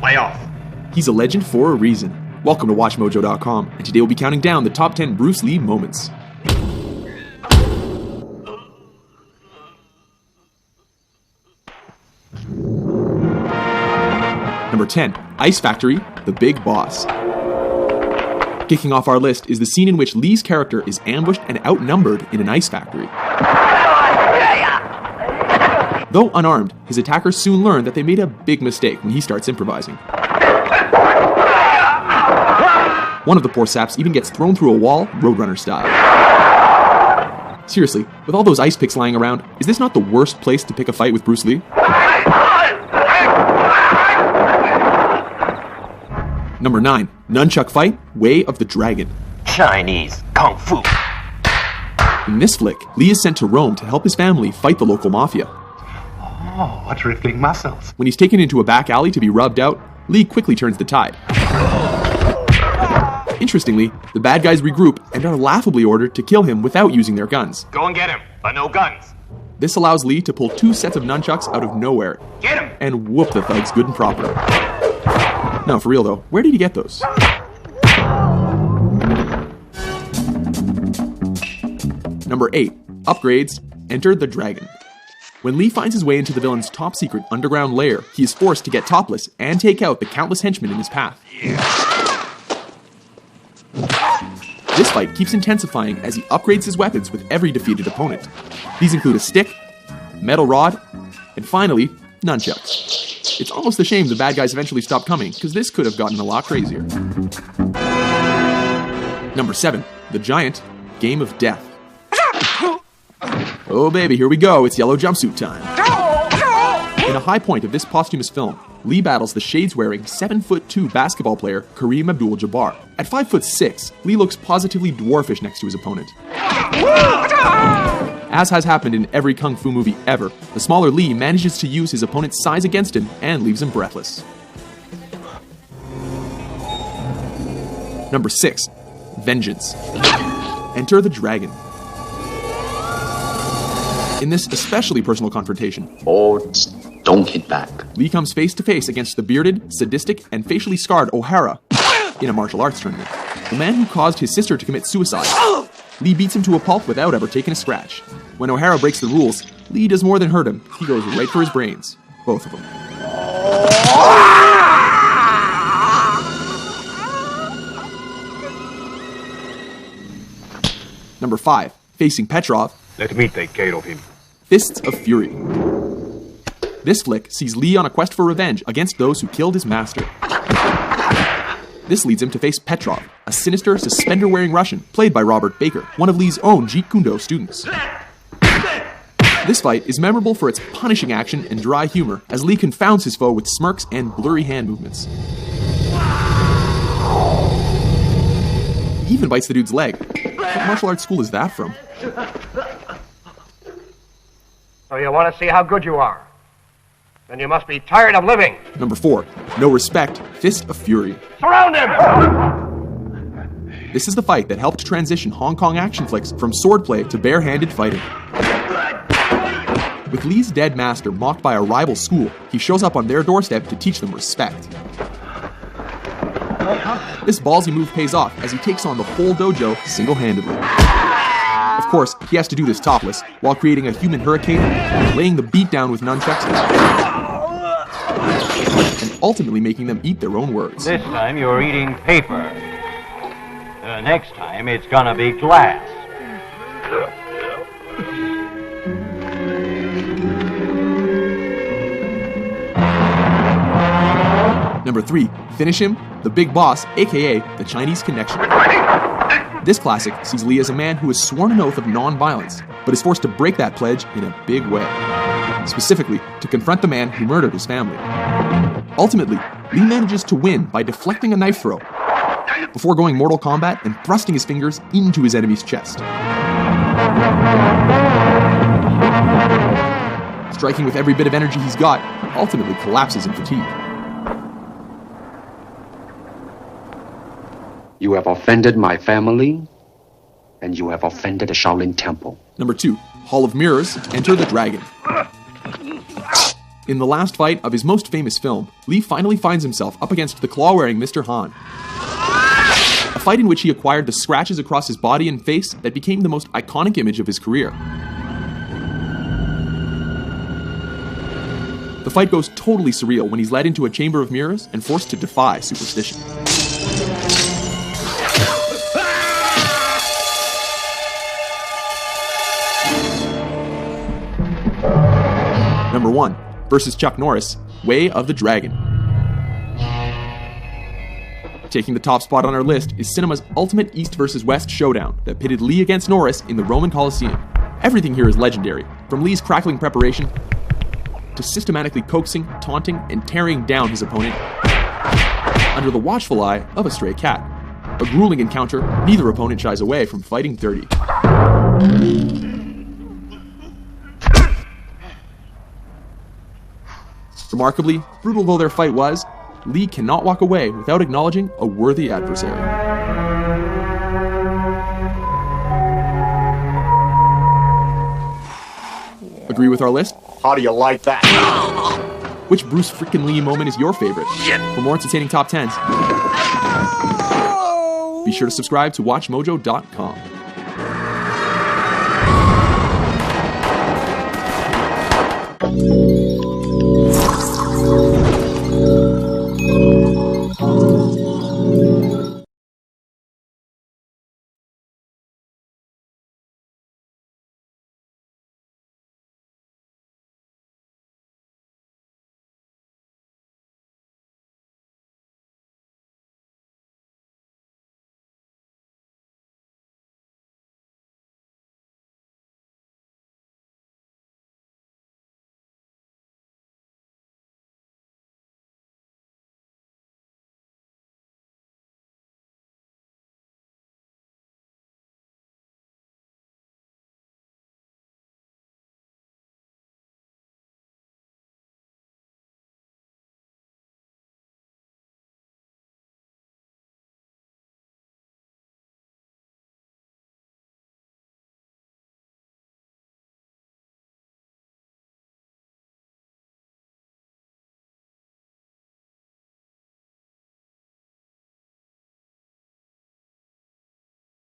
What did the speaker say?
Lay off. He's a legend for a reason. Welcome to WatchMojo.com, and today we'll be counting down the top 10 Bruce Lee moments. Number 10, Ice Factory, The Big Boss. Kicking off our list is the scene in which Lee's character is ambushed and outnumbered in an ice factory. Though unarmed, his attackers soon learn that they made a big mistake when he starts improvising. One of the poor saps even gets thrown through a wall, Roadrunner style. Seriously, with all those ice picks lying around, is this not the worst place to pick a fight with Bruce Lee? Number 9, Nunchuck Fight, Way of the Dragon. Chinese Kung Fu. In this flick, Lee is sent to Rome to help his family fight the local mafia. Oh, what rippling muscles. When he's taken into a back alley to be rubbed out, Lee quickly turns the tide. Interestingly, the bad guys regroup and are laughably ordered to kill him without using their guns. Go and get him, but no guns. This allows Lee to pull 2 sets of nunchucks out of nowhere Get him! and whoop the thugs good and proper. No, for real though, where did he get those? Number 8, Upgrades, Enter the Dragon. When Lee finds his way into the villain's top secret underground lair, he is forced to get topless and take out the countless henchmen in his path. This fight keeps intensifying as he upgrades his weapons with every defeated opponent. These include a stick, metal rod, and finally, nunchucks. It's almost a shame the bad guys eventually stopped coming, because this could have gotten a lot crazier. Number 7, The Giant, Game of Death. Oh baby, here we go, it's yellow jumpsuit time. In a high point of this posthumous film, Lee battles the shades-wearing 7'2" basketball player Kareem Abdul-Jabbar. At 5'6", Lee looks positively dwarfish next to his opponent. As has happened in every kung fu movie ever, the smaller Lee manages to use his opponent's size against him and leaves him breathless. Number 6, Vengeance. Enter the Dragon. In this especially personal confrontation, don't hit back. Lee comes face to face against the bearded, sadistic, and facially scarred O'Hara in a martial arts tournament. The man who caused his sister to commit suicide. Lee beats him to a pulp without ever taking a scratch. When O'Hara breaks the rules, Lee does more than hurt him. He goes right for his brains. Both of them. Number 5, Facing Petrov. Let me take care of him. Fists of Fury. This flick sees Lee on a quest for revenge against those who killed his master. This leads him to face Petrov, a sinister, suspender-wearing Russian, played by Robert Baker, one of Lee's own Jeet Kune Do students. This fight is memorable for its punishing action and dry humor, as Lee confounds his foe with smirks and blurry hand movements. He even bites the dude's leg. What martial arts school is that from? So you want to see how good you are? Then you must be tired of living. Number 4, No Respect, Fist of Fury. Surround him! This is the fight that helped transition Hong Kong action flicks from swordplay to bare-handed fighting. With Lee's dead master mocked by a rival school, he shows up on their doorstep to teach them respect. This ballsy move pays off as he takes on the whole dojo single-handedly. Of course, he has to do this topless, while creating a human hurricane, laying the beat down with nunchucks, and ultimately making them eat their own words. This time you're eating paper. Next time it's gonna be glass. Number 3, Finish Him, The Big Boss, aka The Chinese Connection. This classic sees Lee as a man who has sworn an oath of non-violence, but is forced to break that pledge in a big way. Specifically, to confront the man who murdered his family. Ultimately, Lee manages to win by deflecting a knife throw, before going Mortal Kombat and thrusting his fingers into his enemy's chest. Striking with every bit of energy he's got, he ultimately collapses in fatigue. You have offended my family, and you have offended the Shaolin Temple. Number 2, Hall of Mirrors, Enter the Dragon. In the last fight of his most famous film, Lee finally finds himself up against the claw-wearing Mr. Han. A fight in which he acquired the scratches across his body and face that became the most iconic image of his career. The fight goes totally surreal when he's led into a chamber of mirrors and forced to defy superstition. Number 1, versus Chuck Norris, Way of the Dragon. Taking the top spot on our list is cinema's ultimate East versus West showdown that pitted Lee against Norris in the Roman Colosseum. Everything here is legendary, from Lee's crackling preparation to systematically coaxing, taunting, and tearing down his opponent under the watchful eye of a stray cat. A grueling encounter, neither opponent shies away from fighting dirty. Remarkably, brutal though their fight was, Lee cannot walk away without acknowledging a worthy adversary. Agree with our list? How do you like that? Which Bruce frickin' Lee moment is your favorite? For more entertaining top 10s, be sure to subscribe to WatchMojo.com.